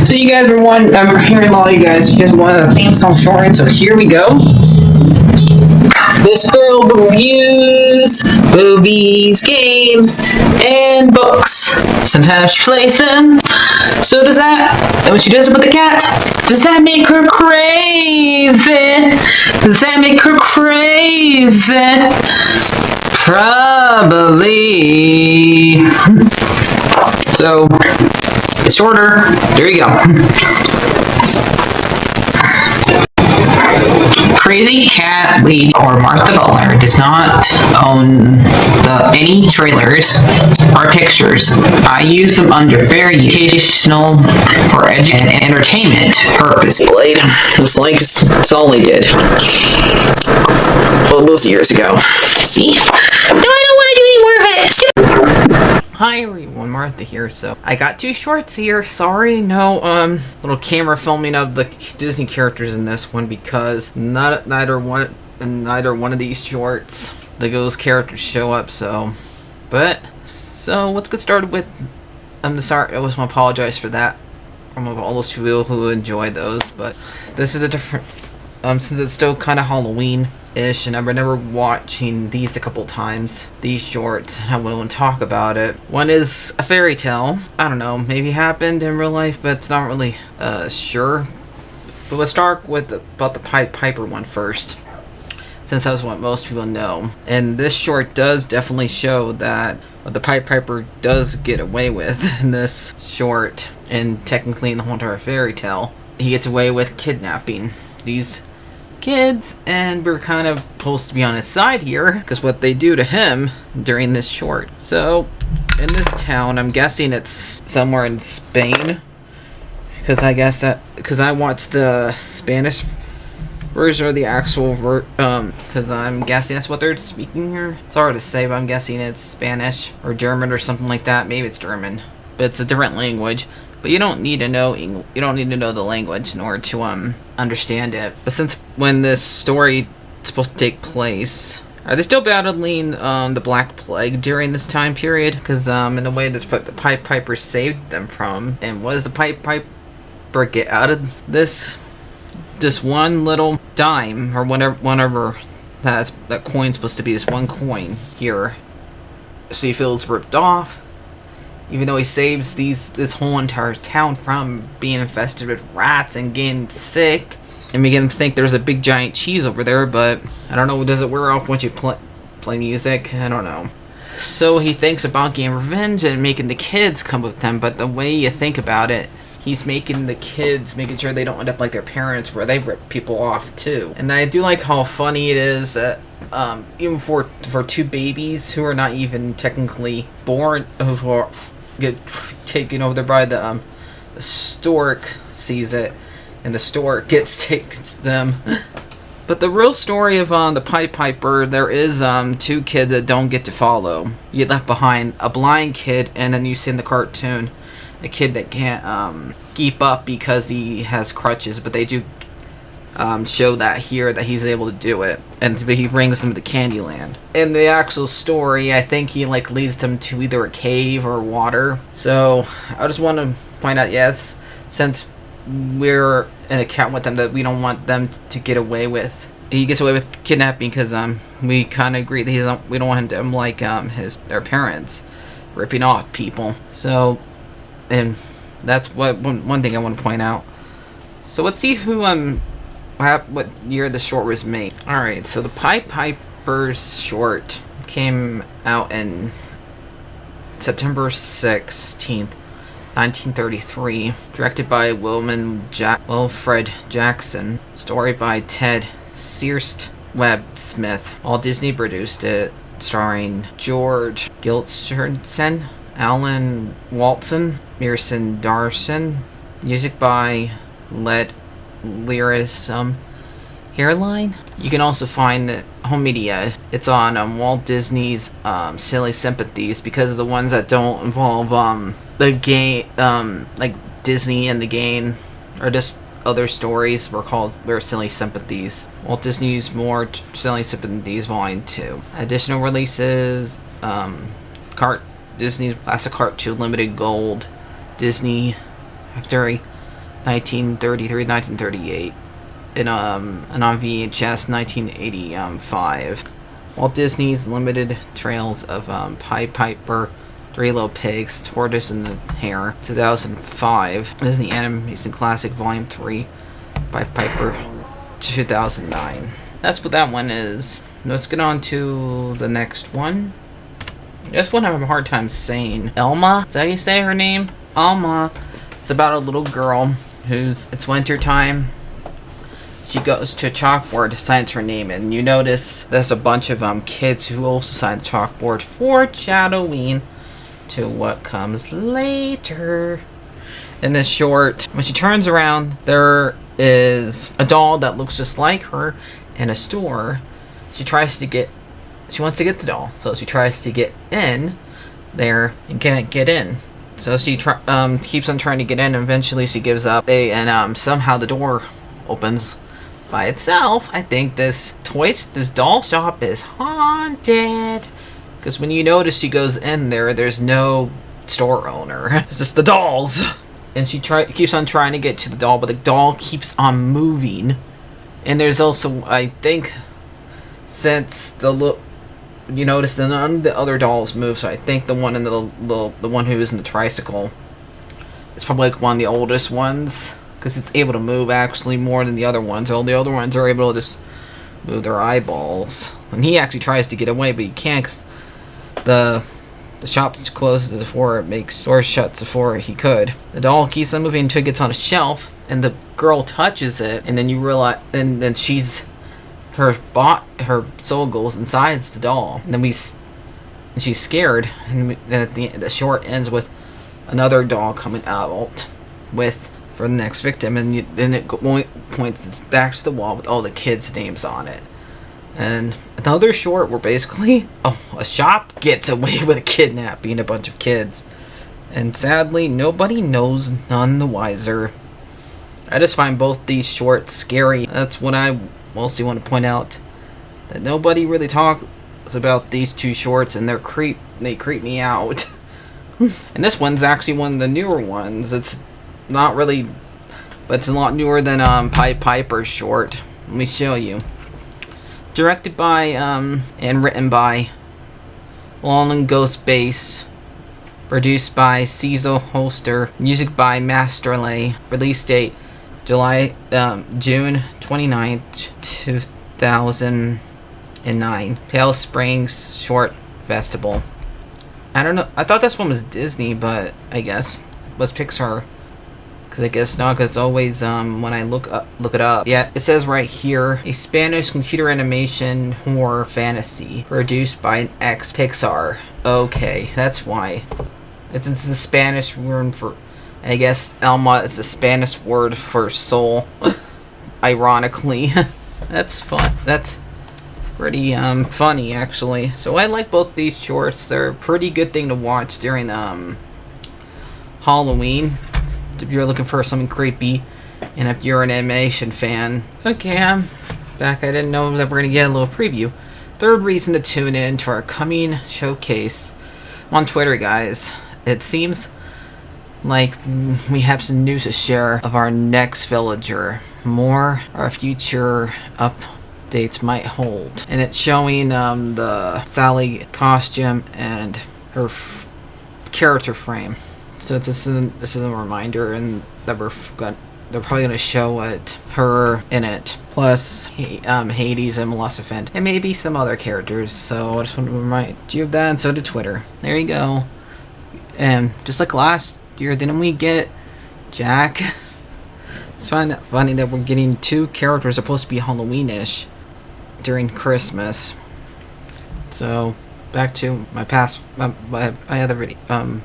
So you guys were I'm hearing a lot of you guys wanted a theme song short, so here we go. This girl reviews movies, games, and books. Sometimes she plays them. So does that, and when she does it with the cat, does that make her crazy? Does that make her crazy? Probably. So, it's shorter. There you go. Crazy Cat Lead or Martha Butler does not own any trailers or pictures. I use them under fair educational for and entertainment purpose. It's like it's all they did. Well, those years ago. See? No, I don't want to do any more of it. Hi everyone, Martha here. So I got 2 shorts here. Sorry, no little camera filming of the Disney characters in this one because neither one of these shorts those characters show up. So let's get started with. Sorry, I want to apologize for that from all those people who enjoy those, but this is a different. Since it's still kind of Halloween-ish, and I remember watching these a couple times, these shorts, and I want to talk about it. One is a fairy tale. I don't know, maybe happened in real life, but it's not really sure. But let's start with about the Pied Piper one first, since that's what most people know. And this short does definitely show that what the Pied Piper does get away with in this short, and technically in the whole entire fairy tale. He gets away with kidnapping these kids, and we're kind of supposed to be on his side here because what they do to him during this short. So in this town, I'm guessing it's somewhere in Spain, because I watched the Spanish version or the actual because I'm guessing that's what they're speaking here. It's hard to say, but I'm guessing it's Spanish or German or something like that. Maybe it's German, but it's a different language. But you don't need to know you don't need to know the language in order to understand it. But since when this story is supposed to take place, are they still battling the Black Plague during this time period? Because in a way that's what the Pied Piper saved them from. And what does the Pied Piper get out of this? Just one little dime or whatever that coin's supposed to be. This one coin here. So he feels ripped off. Even though he saves this whole entire town from being infested with rats and getting sick, and we get him to think there's a big giant cheese over there, but I don't know, does it wear off once you play music? I don't know. So he thinks about getting revenge and making the kids come with them, but the way you think about it, he's making the kids, making sure they don't end up like their parents where they rip people off too. And I do like how funny it is that even for 2 babies who are not even technically born, who are get taken over by the stork sees it, and the stork takes them. But the real story of the Pied Piper, there is 2 kids that don't get to follow. You get left behind, a blind kid, and then you see in the cartoon a kid that can't keep up because he has crutches, but they do show that here that he's able to do it, and he brings them to Candyland. In the actual story, I think he leads them to either a cave or water. So I just want to find out, yes, since we're in account with them, that we don't want them to get away with. He gets away with kidnapping because we kind of agree that we don't want him to like their parents ripping off people. So, and that's one thing I want to point out. So let's see who what year the short was made. Alright, so the Pied Piper's short came out in September 16th, 1933. Directed by Wilfred Jackson. Story by Ted Searst Webb-Smith. Walt Disney produced it, starring George Gilcherson, Alan Walton, Mearson Darson. Music by Led Lyrism Hairline. You can also find it home media. It's on Walt Disney's Silly Sympathies, because the ones that don't involve the game, like Disney and the game, or just other stories, were Silly Sympathies. Walt Disney's More Silly Sympathies Volume 2. Additional releases: Disney's Classic Cartoon Limited Gold, Disney Factory, 1933, 1938, and on VHS 1985. Walt Disney's Limited Trails of Pied Piper, Three Little Pigs, Tortoise and the Hare, 2005. Disney Animation Classic Volume 3, Pied Piper, 2009. That's what that one is. Let's get on to the next one. This one I have a hard time saying. Alma? Is that how you say her name? Alma. It's about a little girl it's winter time. She goes to a chalkboard to sign her name, and you notice there's a bunch of kids who also sign the chalkboard for Halloween to what comes later. In this short, when she turns around, there is a doll that looks just like her in a store. She wants to get the doll, so she tries to get in there and can't get in. So she keeps on trying to get in, and eventually she gives up. And somehow the door opens by itself. I think this doll shop is haunted, because when you notice she goes in there, there's no store owner. It's just the dolls. And she keeps on trying to get to the doll, but the doll keeps on moving. And there's also, I think, since you notice that none of the other dolls move, so I think the one in the one who is in the tricycle is probably like one of the oldest ones, because it's able to move actually more than the other ones. All the other ones are able to just move their eyeballs. And he actually tries to get away, but he can't, because the shop closes before door shuts before he could. The doll keeps on moving until it gets on a shelf, and the girl touches it, and then you realize, and then her soul goes inside the doll, and then she's scared, and then the short ends with another doll coming out for the next victim, and then it points back to the wall with all the kids' names on it. And another short where basically a shop gets away with kidnapping a bunch of kids, and sadly nobody knows, none the wiser. I just find both these shorts scary. That's what I mostly want to point out, that nobody really talks about these two shorts, and they creep me out. And this one's actually one of the newer ones. It's not really, but it's a lot newer than Pied Piper's short. Let me show you. Directed by and written by Long Ghost Bass. Produced by Cecil Holster. Music by Masterley. Release date June 29th, 2009. Pale Springs Short Festival. I don't know. I thought this one was Disney, but I guess it was Pixar. Because I guess not, because it's always, when I look it up. Yeah, it says right here, a Spanish computer animation horror fantasy produced by an ex-Pixar. Okay, that's why. It's the Spanish word for, I guess, Alma is the Spanish word for soul. Ironically. That's fun. That's pretty, funny, actually. So I like both these shorts. They're a pretty good thing to watch during, Halloween. If you're looking for something creepy, and if you're an animation fan. Okay, I'm back. I didn't know that we're going to get a little preview. Third reason to tune in to our coming showcase. I'm on Twitter, guys. It seems like we have some news to share of our next villager. More our future updates might hold. And it's showing the Sally costume and her character frame. So this is a reminder, and that they're probably going to show her in it. Plus Hades and Maleficent, and maybe some other characters. So I just want to remind you of that, and so did Twitter. There you go. And just like last year, didn't we get Jack? It's funny that we're getting two characters supposed to be Halloween-ish during Christmas. So back to my other video.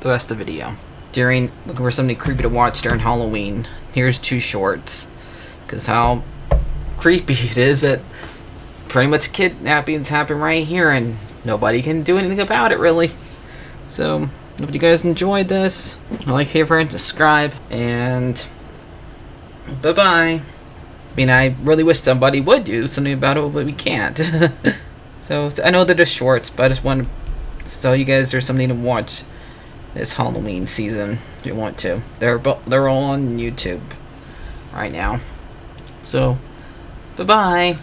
The rest of the video. Looking for something creepy to watch during Halloween. Here's two shorts. Because how creepy it is that pretty much kidnappings happen right here, and nobody can do anything about it, really. So, hope you guys enjoyed this. Like, favorite, and subscribe, and bye-bye. I mean, I really wish somebody would do something about it, but we can't. So, I know they're just shorts, but I just wanted to tell you guys there's something to watch this Halloween season if you want to. They're all on YouTube right now. So, bye-bye.